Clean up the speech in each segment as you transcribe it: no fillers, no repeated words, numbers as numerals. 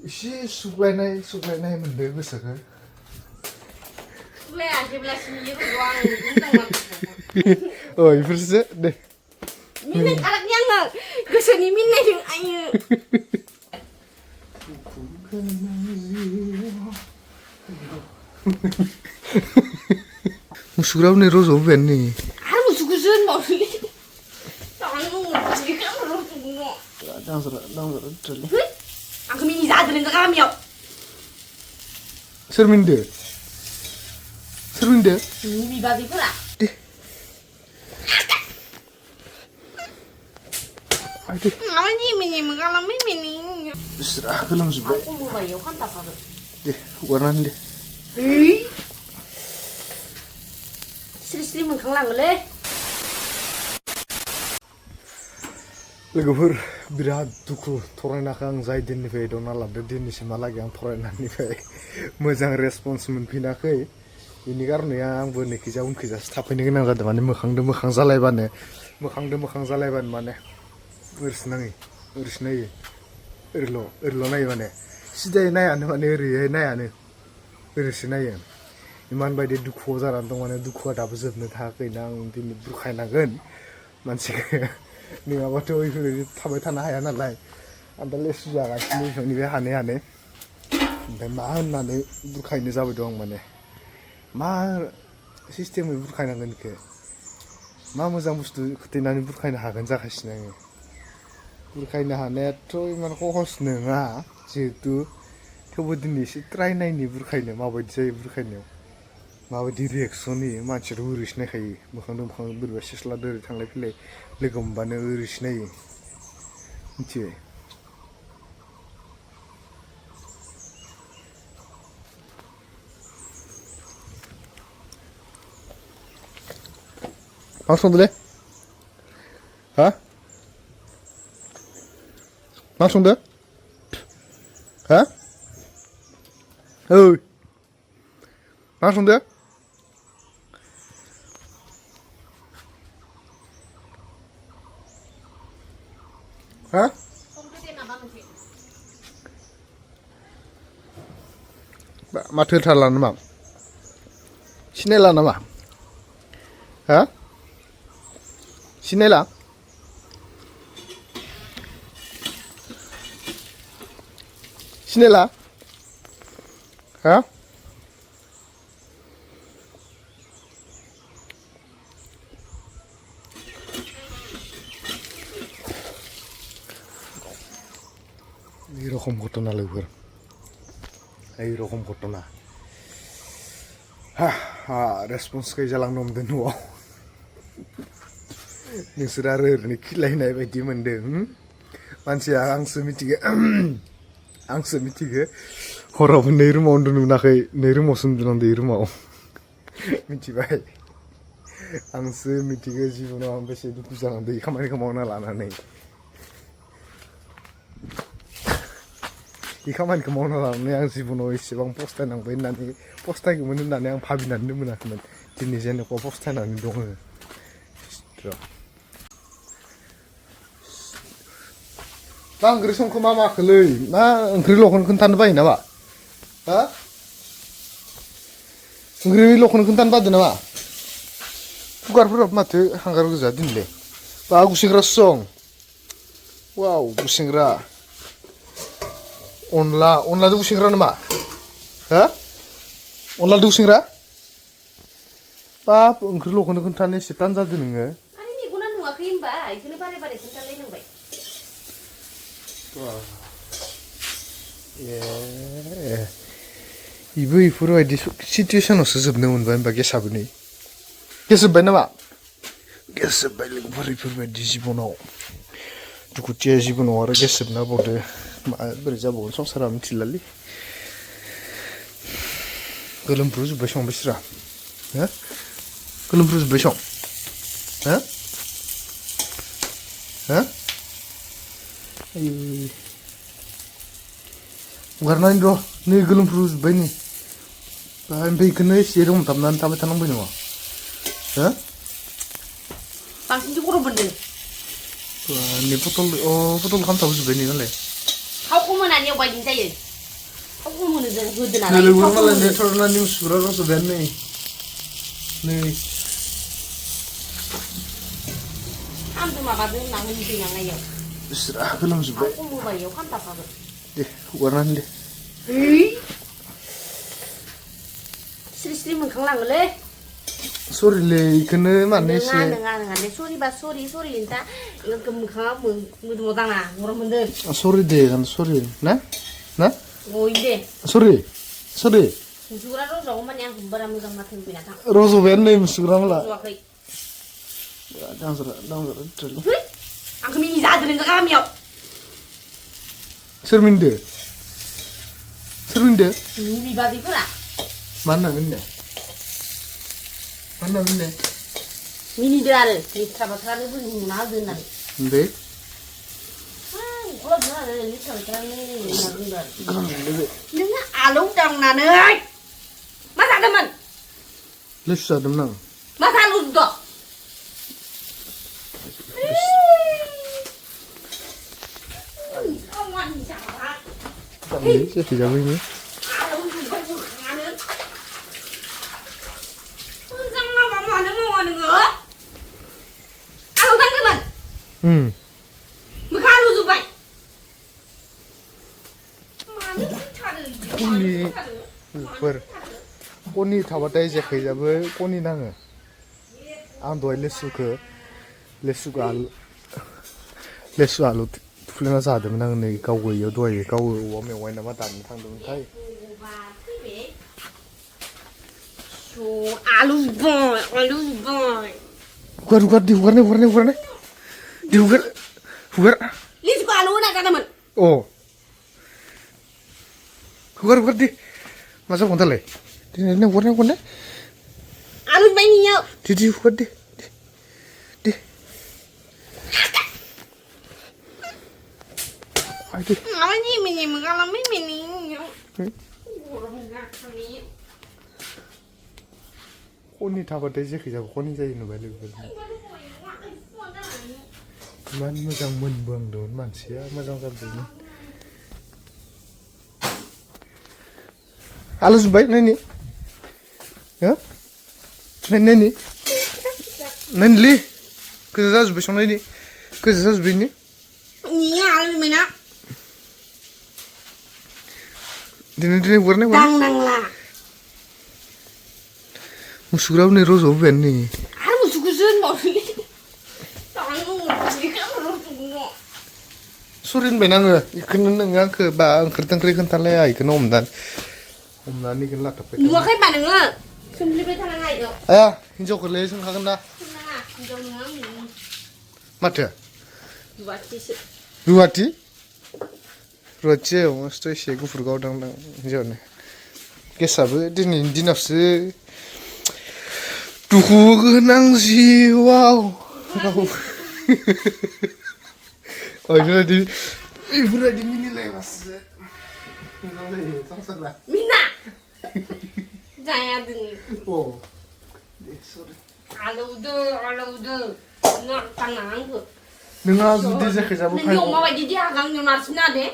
एसे सुग्लायनाय मोनदों गोसोखौ सुग्लाया जेब्लासिम र'गौ आं बुंदोंमोन बेफोरसो दे मिनिनाय थाराखै आङो गोसोनि मिनिनायजों आयो मुसुगुराबो नै रज'बोबायानो नै आरो मुसुगुसो होनबावदोंलै आंखौ मिनि जादों नों गामियाव सोर मिनिदो बिबाजैफोरा दे माबायदि मिनि मोगालामै मिनि बिस्रा गोलोमजोब्बाय खमबोबायाव खान्थाफाबो दे हगारनानै दे स्रि मोनखांलाङोलै लोगोफोर बिराद दुखु फरायनाखौ आं जाय दिननिफ्राय एदावना लादो दिनैसिमहालागै आं फरायनायनिफ्राय मोजां रेसपन्स मोनफिनाखै बेनि कारणे आंबो नैखिजा उनखिजासो थाफैनो गोनां जादों माने मोखांजों मोखां जालायबानो माने ओरैसो नायो ओरैल' नायो माने सिदायै नायानो माने ओरैहाय नायानो ओरैसो नायो इमान बायदि दुखुआव जानानै दं माने दुखुआ दाबो जोबनो थाङाखैना आं दिनै बुरखायनांगोन मानसिखौ नङाबाथ' बेफोरबायदि थाबाय थानो हाया नालाय आं दा लेसु जागासिनो बेनिफ्राय हानै ओमफ्राय मा होननानै बुरखायनो जाबाय दं आं माने मा सिस्टेमै बुरखायनांगोन बेखौ मा मोजां बुस्थु खोथैनानै बुरखायनो हागोन जागासिनो आङो बुरखायनो हानायाथ' इमान सहस नङा जिहेतु थेवबो दिनै एसे ट्राइ नायनि बुरखायनो माबायदि जायो बुरखायनायाव माबायदि रिएक्सन होयो मानसियाथ' ओरैसो नायखायो मोखांजों मोखां बोरैबा सिस्ला दोरै थांलाय फैलाय लोगो मोनबानो ओरैसो नायो मिथिबाय मा संदोंलै हा मा संदो हा ओइ मा संदो हा माथो होथारला नामा सिनायला नामा हा सिनायला हा এই রকম ঘটনা লোকের এই রকম ঘটনা रेसपन्स गैजालांनो हमदों न'आव नोंसोर आरो ओरैनो खिलायनाय बायदि मोनदों मानसिया आंसो मिथिगो हरावबो 2 रुमाव उन्दुनो मोनाखै 2 रुमावसो उन्दुनांदो এই रुमाव मिथिबाय आंसो मिथिगो जिबनाव आं बेसे दुखु जानांदो এই खामानिखौ मावना लानानै এই खामानिखौ मावना लानानै आं जिबनाव एसेबां फस्थायनांबाय होननानै फस्थायगौमोन होननानै आं भाबिनानैनो मोनाखैमोन दिनै जेनेबा फस्थायनानै दङ मा ओंख्रि संखो मा माखोलै मा ओंख्रि लखौनो खोन्थानो बायो नामा हा ओंख्रि लखौनो खोन्थानो बादो नामा खुगारफोराबो माथो हांगार गोजा दिनैलाय बा गुसेंग्रासो सं वाव गुसेंग्रा अनलाजों गुसेंग्रा नामा हा अनलाजों गुसेंग्रा बाब ओंख्रि लखौनो खोन्थानो एसे तान जादों नोङो आरो मेगना नुवाखै होनबा बेखौनो बारे खोन्थालायनांबाय इबो इफोरबायदि सिटुवेसनावसो जोबनो मोनबाय होनबा गेसाबो नै गेस जोब्बाय नामा गेस जोब्बाय लोगोफोर इफोरबायदि जिबनाव दुखुथिया जिबनाव आरो गेस जोबना बावदो बोरै जाबावगोन संसारा मिथिलालै गोलोमफ्रुजोब्बाय सं बिस्रा हो गोलोमफ्रुजोब्बाय सं हो हो हगारनानै र' नै गोलोमफ्रुजोब्बाय नै ओमफ्राय बेखौनो एसे हमथाबनानै थाबाय थानांबाय नामा हो बांसिनसो गरम मोनदों नै पटल खामथाबजोब्बाय नै नालाय थावखौ मोनानि एवबायदिनो जायो 어머니 저 그들 Nele gua malah netor na ni musura roso ben nih. Nih. am도 마바든 나는 그냥 아요. Isra belum sudah. aku mau bayo kan tak apa. Deh, warnan deh. Sri-sri mengkang le. Sorry le, kena mana sih? Nengah le sorry ba sorry linta. Ilang kemengkang mu tana ngoro mende. Sorry deh kan sorry. Nah? Oh ide. Sorry. Musura ro ro man yang barang megang makin binatang. Roso ben nih musura malah. Suakai. Jangan suruh. Ang kami za드는 kami yo. Serminde. Ni badi pula. Mana minne? Mini drare, ni trabatare bu ni na denan. Deh. Ko drare ni trabatare ni na denan. Kan deh. Nengah alung dang na neuy. Masa teman? Lesa demnang. Masa lu do? Awan jawa. Kan deh sih jauh ini. Alung juga nganen. Jangan mau ada enggak? Alung dang teman. Muka lu zubai. Mana cari? Koni tabatai jakai jabe koni nanga. Ang doi lesu alu fulena sa de nang ne ka we yo doi ka we wo me wai na ma tan thang dong kai. Alu boy. Bukan di warna. Di bukan. Lis ko alu na teman. Oh. Bukan di. Masa konta le. Ini warna. Alu banyak. Di bukan di. Aduh. Apa ni kalau mini. Koni tabatai jakai jabe koni jayi no balik. Man moजां मोनबोंदोंमोन मानसिया मोजां जादोंमोन. Alu zubai nani? Ya? Nani li? Kerja zubai sana ini. Kerja zubai ini. Ni alu mana? Dini warna. Dang lah. Musura ni rozo ben ni. Alu musukusun mau ni. Surin benang ikan nengang ke bang kertang kerikun talaya ikan omdan ni kan lah tapi. Dua kali mana nggak? Sembeli betul nggak itu? Ayah, hijau kerlay seng kagan dah. Hijau nggak? Mata? Dua ti? Roce, mesti sih gue furgau dang hijau ni. Kesabu di nafsu. Duhu kenang sih, wow. Oh, ini di mini lewas. Mina. Jangan deng. Oh. Sorry. Alu do. Nggak tangan tu. Nengah sudah jaga jabu Nanti oma wajib dia agang nyonar sini deh.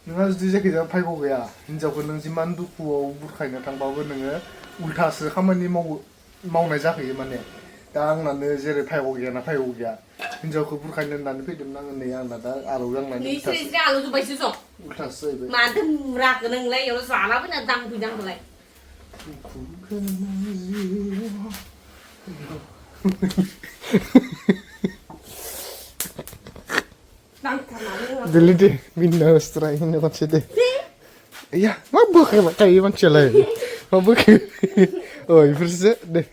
Nengah sudah jaga jabu pai kau ya. Hinjau kau neng jiman duku burkainya tang bawa nengah ulta se kamani mau naik mana. Dang nane jere pai kau ya. Hinjau kau burkainya nane pai dem nang yang nada alu yang nane. Ni sih alu tu baik susah. Ulta se. Madem rak neng leh, yang salah pun ada bidang tu leh. Dili deh, minna setelah ini macam deh. Iya, mabuk kayak macam lah. Mabuk. Oh, versi deh.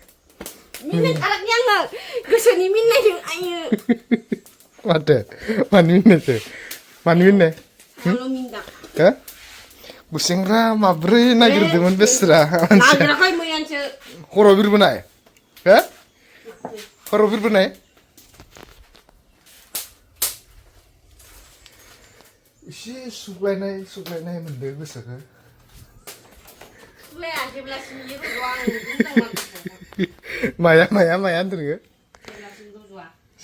Minna anaknya nggak, kesini minna yang ayu. Ada, mana tu? Kalau minta. Hah? Busing rama beri nagir dengan besra. Nagir kau mau yang ce. Horobir benai. Hah? Horobir benai. Isi suplai nai mendek besar. Suplai aja belas sendiri doang. Maya tu ni.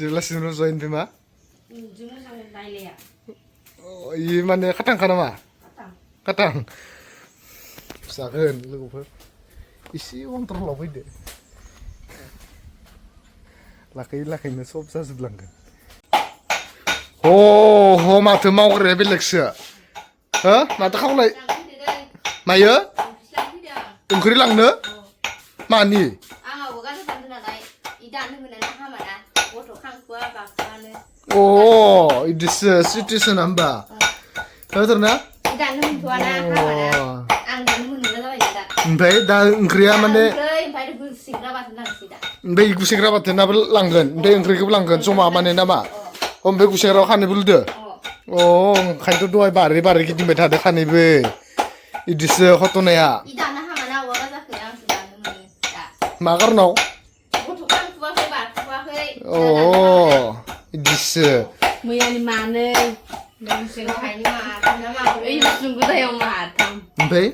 11 zoin bima. Jumlah sampai Thailand. Oh, ini mana katang kana ma? Katang. जागोन लोगोफोर एसे अनथारलाव फैदो लाखैनो सब जाजोबलांगोन ह माथो मावग्राया बेलेगसो हो माथो खावलाय मायो ओंख्रि लांनो मानि अ इदिसो सिटुएसना होमबा होथारना ओमफ्राय दा ओंख्रिया माने ओमफ्राय गुसेंग्रा बाथोनाबो लांगोन ओमफ्राय ओंख्रिखौबो लांगोन जमा माने नामा ओमफ्राय गुसेंग्रायाव खानैबो लुदो अ ओंखायनोथ' दहाय बारै गिदिंबाय थादो खानैबो इदिसो घटनाया मा कारनाव अ इदिसो मैयानि मानै ओमफ्राय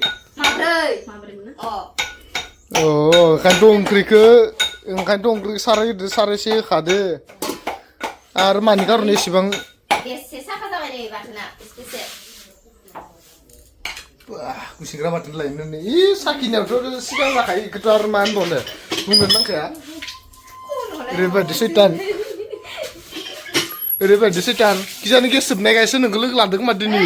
ओंखायनोथ' ओंख्रिखौ सारायसे होखादो आरो मानि कारने इसेबां गुसेंग्रा बाथोन लायनो नै साखिनायावथ' सिगां जाखायो बेखौथ' आरो मा होनबावनो बुंनो नांखाया ओरैबायदि सैतान किजानि गेस जोबनायखायसो नोंखौ लोगो लादों खोमा दिनै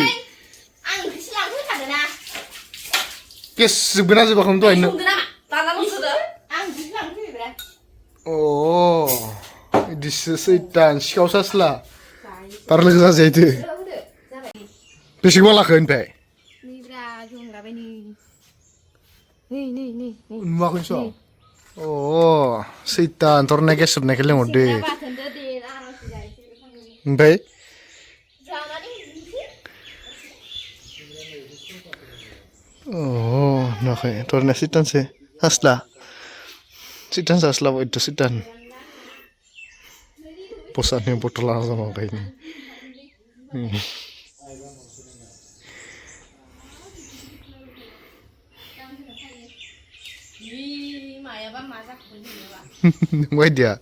गेस जोबगोन ना जोबाखैमोन दहायनो अ इदिसो सैतान सिखाव सास्ला बार लोगो जाजायदो बेसेबां लाखो ओमफ्राय नुवाखैसो अ सैतान थरना गेस जोबनायखौ लेंहरदो ओमफ्राय अ नुवाखै थरना सैतानसो सास्ला बयथ' सैतान बसानि बथल लाना जाना गायनो नों बायदिया